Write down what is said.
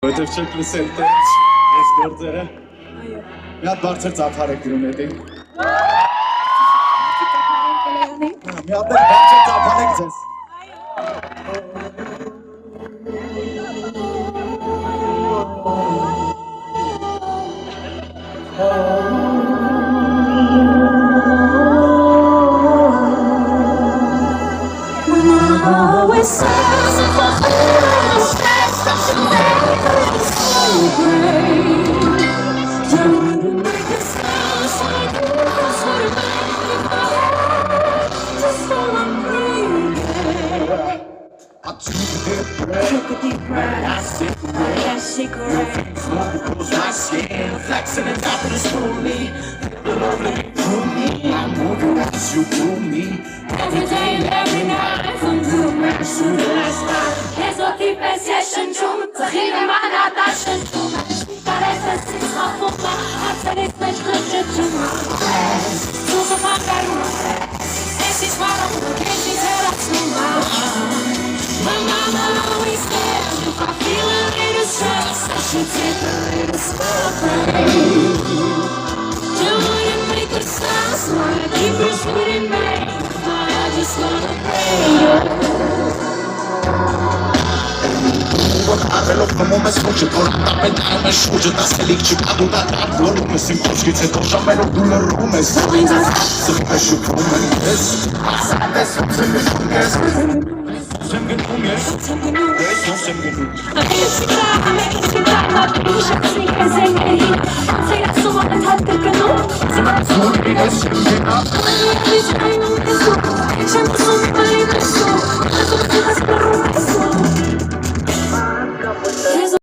Որտեվ չեք լսել տենց, ես գործերը մի հատ բարձր ծափար եք գրում հետին մի հատ բարձր ծափար եք ձեզ Take a deep breath, I cigarette. Smoke my skin, flexing on top of the smoothie. Through me, I'm moving as you through me. Every day and every night, from the match to the last night. There's no deep session, June, to hear the man at that shit. Parece assim, só fuma, até depois de uma vez. Tudo vai cair uma vez. Esses falam que fizeram assim, my mama always said, if I feel a little stress, I should take a little spray. You wanna make a sound, wanna keep it sweet and made, but I just wanna pray. Արելով կմում ես ոչը, որ տապետայում ես շուրջը, տասելիք չկադու դատար, լորում ես իմ կոշկից հետո ժամերով դու լրում ես, ինձ ասում ես շուկում ես, ասատ ես ոնց եմ գնում ես, Sem gնում ես, ես ոնց եմ գնում Sem գնում